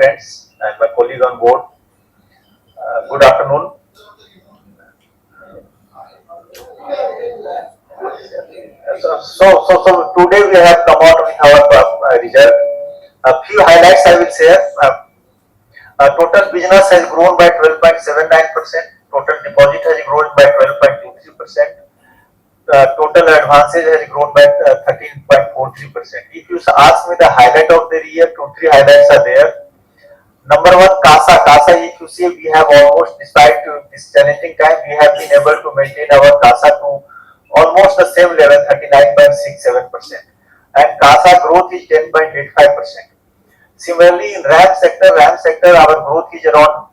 friends and my colleague on board. Good afternoon. So today we have come out with our result. A few highlights I will share. Total business has grown by 12.79%. Total deposit has grown by 12.23%. Total advances has grown by 13.43%. If you ask me the highlight of the year, two, three highlights are there. Number one, CASA. If you see, we have almost, despite this challenging time, we have been able to maintain our CASA to almost the same level, 39.67%. And CASA growth is 10.85%. Similarly, in RAM sector, our growth is around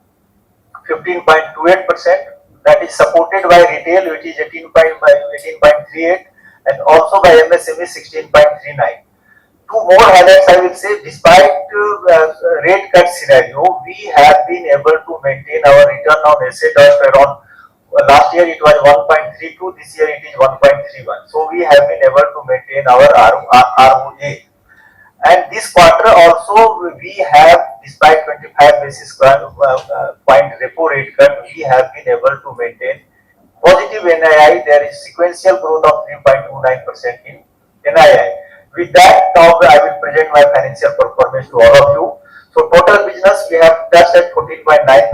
15.28%. That is supported by retail, which is 18.38, and also by MSME 16.39. Two more highlights I will say. Despite rate cut scenario, we have been able to maintain our return on asset of around, last year it was 1.32, this year it is 1.31. So we have been able to maintain our ROA. And this quarter also we have, despite 25 basis point repo rate cut, we have been able to maintain positive NII. There is sequential growth of 3.29% in NII. With that, now I will present my financial performance to all of you. So total business we have touched at 14.95 lakh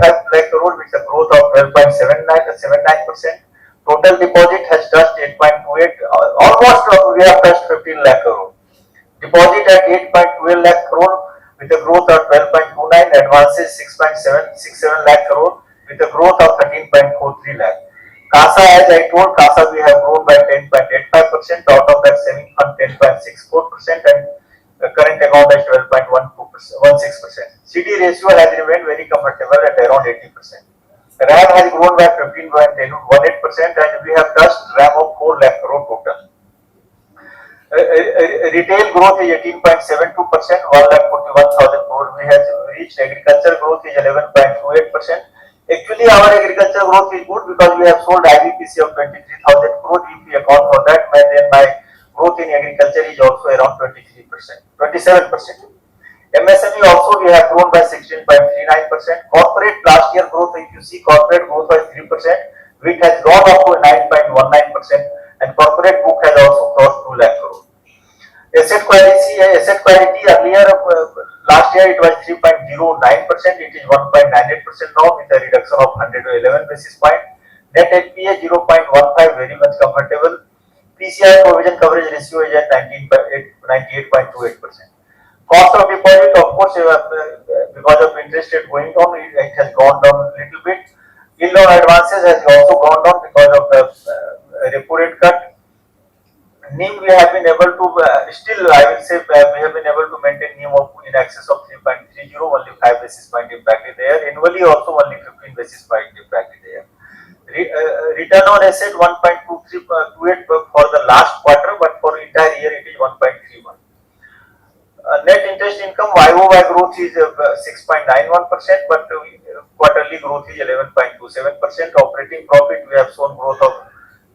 crore with a growth of 12.79%. Total deposit has touched 8.28, almost we have touched 15 lakh crore. Deposit at 8.12 lakh crore with a growth of 12.29, advances 6.767 lakh crore with a growth of 13.43 lakh. CASA, as I told, CASA we have grown by 10.85%, out of that saving fund 10.64%, and the current account is 12.16%. CD ratio has remained very comfortable at around 80%. RAM has grown by 15.18%, and we have touched RAM of 4 lakh crore total. Retail growth is 18.72%, 1,41,000 crore we have reached. Agriculture growth is 11.28%. Actually, our agriculture growth is good because we have sold IBPC of 23,000 crore. If we account for that, then my growth in agriculture is also around 27%. MSME also we have grown by 16.39%. Corporate last year growth, if you see, corporate growth was 3%, which has gone up to 9.19%, and corporate book has also crossed 2 lakh crore. Asset quality earlier, last year it was 3.09%, it is 1.98% now with a reduction of 111 basis point. Net NPA 0.15, very much comfortable. PCR provision coverage ratio is at 98.28%. Cost of deposit, of course, because of interest rate going down, it has gone down a little bit. Yield on advances has also gone down because of the repo rate cut. NIM we have been able to, still I will say we have been able to maintain NIM in excess of 3.30, only 5 basis point impact is there. Annually also only 15 basis point impact is there. Return on asset 1.28 for the last quarter, but for entire year it is 1.31. Net interest income YOY growth is 6.91%, but quarterly growth is 11.27%. Operating profit we have shown growth of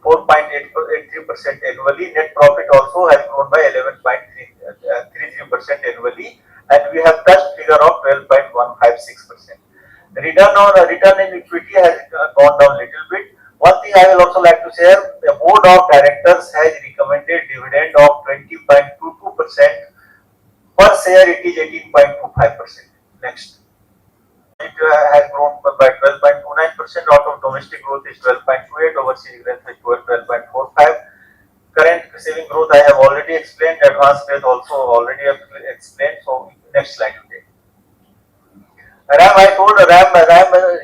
4.83% annually. Net profit also has grown by 11.33% annually, and we have touched figure of 12.156%. Return in equity has gone down a little bit. One thing I will also like to share: the board of directors has recommended dividend of 20.22%. Per share it is 18.25%. Next. It has grown by 12.29%. Out of domestic growth is 12.28, overseas growth is 12.45. Current saving growth I have already explained, advanced growth also already explained. So next slide today. RAM, I told RAM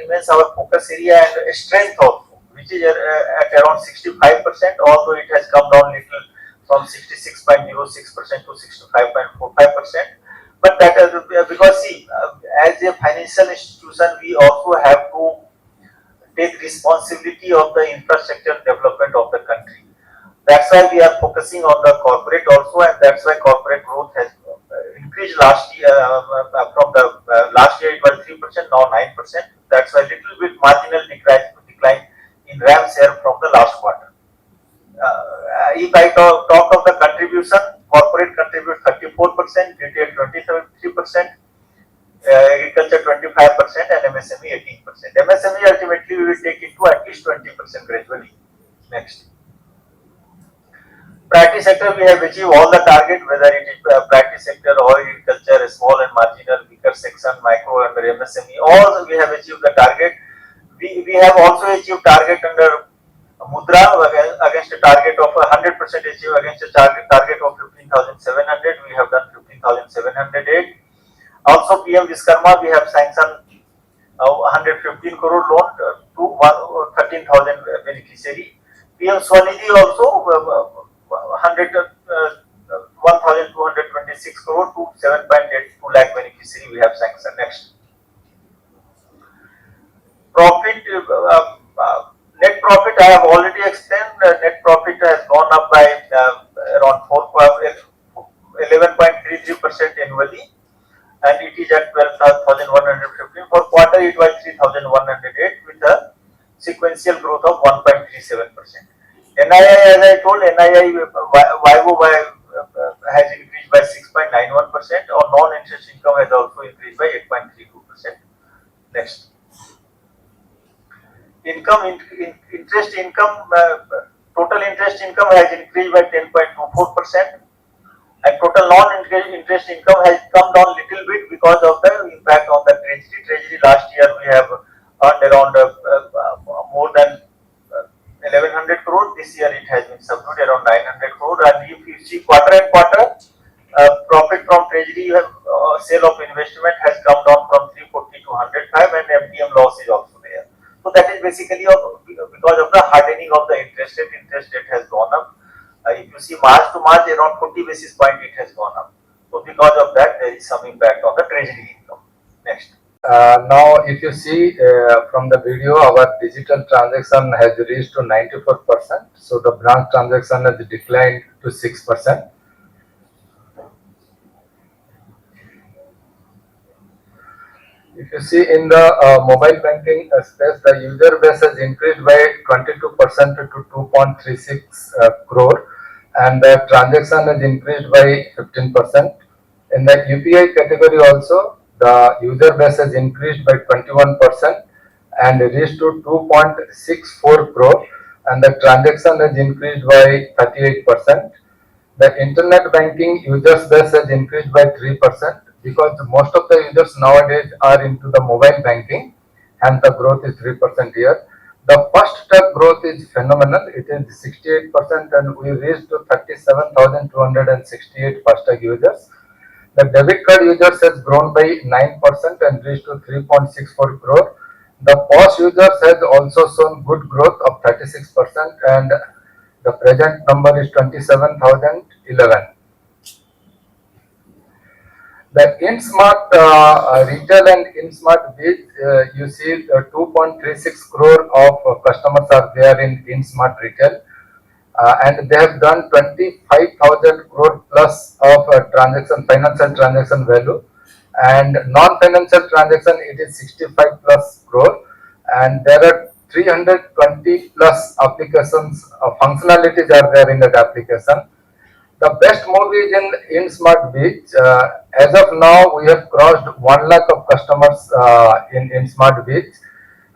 remains our focus area and strength also, which is at around 65%, although it has come down little from 66.06% to 65.45%. But that is because, see, as a financial institution, we also have to take responsibility of the infrastructure development of the country. That's why we are focusing on the corporate also, and that's why corporate growth has increased last year. From the last year it was 3%, now 9%. That's why little bit marginal decline in RAM share from the last quarter. If I talk of the contribution, corporate contributes 34%, retail 23%, agriculture 25% and MSME 18%. MSME ultimately we will take it to at least 20% gradually. Next. Priority sector we have achieved all the target, whether it is priority sector or agriculture, small and marginal, weaker section, micro under MSME, all we have achieved the target. We have also achieved target under Mudra against a target of 100% achieved against a target of 15,700. We have done 15,708. Also PM Viskarma we have sanctioned 115 crore loan to 13,000 beneficiary. PM Swanidhi also 1,226 crore to 7.82 lakh beneficiary we have sanctioned. Next. Profit, net profit I have already explained. Net profit has gone up by around 11.33% annually, and it is at 12,115. For quarter it was 3,108 with a sequential growth of 1.37%. NII, as I told, NII YoY has increased by 6.91%, or non-interest income has also increased by 8.32%. Next. Interest income, total interest income has increased by 10.24%, and total non-interest income has come down little bit because of the impact on the treasury. Treasury last year we have earned around more than 1100 crore. This year it has been subdued around 900 crore. And if you see quarter and quarter, profit from treasury sale of investment has come down from 340 to 105, and MTM loss is also there. So that is basically because of the hardening of the interest rate. Interest rate has gone up. If you see March to March, around 40 basis point it has gone up. So because of that, there is some impact on the treasury income. Next. Now, if you see from the video, our digital transaction has reached to 94%. So the branch transaction has declined to 6%. If you see in the mobile banking space, the user base has increased by 22% to 2.36 crore, and the transaction has increased by 15%. In the UPI category also, the user base has increased by 21% and reached to 2.64 crore, and the transaction has increased by 38%. The internet banking users base has increased by 3% because most of the users nowadays are into the mobile banking, and the growth is 3% here. The first tag growth is phenomenal. It is 68%, and we reached to 37,268 first tag users. The debit card users has grown by 9% and reached to 3.64 crore. The POS users has also shown good growth of 36%, and the present number is 27,011. The InSmart retail and InSmart Biz, you see 2.36 crore of customers are there in InSmart retail, and they have done 25,000 crore plus of financial transaction value, and non-financial transaction it is 65 plus crore, and there are 320 plus applications functionalities are there in that application. The best move is in Smart Beach. As of now, we have crossed 1 lakh of customers in Smart Beach,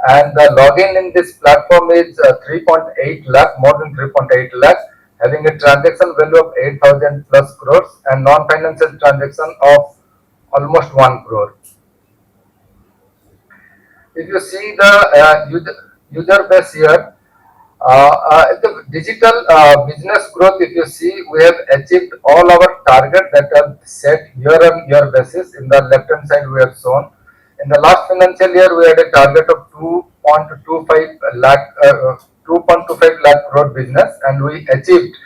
and the login in this platform is 3.8 lakh, more than 3.8 lakh, having a transaction value of 8,000 plus crores and non-financial transaction of almost 1 crore. If you see the user base here, the digital business growth, if you see, we have achieved all our target that are set year on year basis. In the left hand side, we have shown. In the last financial year, we had a target of 2.25 lakh crore business, and we achieved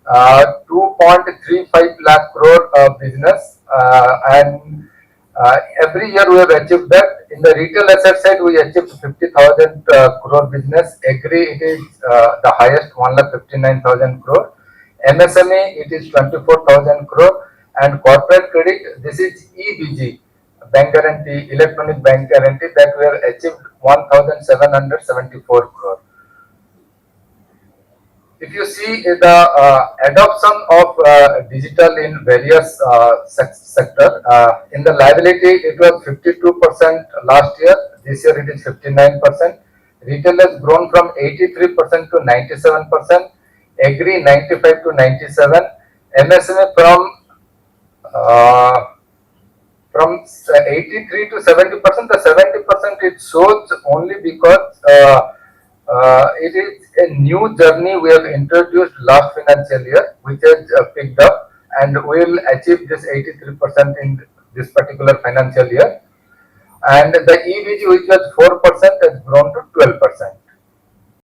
2.35 lakh crore business, and every year we have achieved that. In the retail asset side, we achieved 50,000 crore business. Agri, it is the highest, 1,59,000 crore. MSME, it is 24,000 crore, and corporate credit, this is EBG, bank guarantee, electronic bank guarantee, that we have achieved 1,774 crore. if you see the adoption of digital in various sector, in the liability it was 52% last year. This year it is 59%. Retail has grown from 83% to 97%. Agri 95 to 97. MSME uh, from 83 to 70%. The 70% it shows only because it is a new journey we have introduced last financial year, which has picked up, and we will achieve this 83% in this particular financial year. And the EVG, which was 4%, has grown to 12%.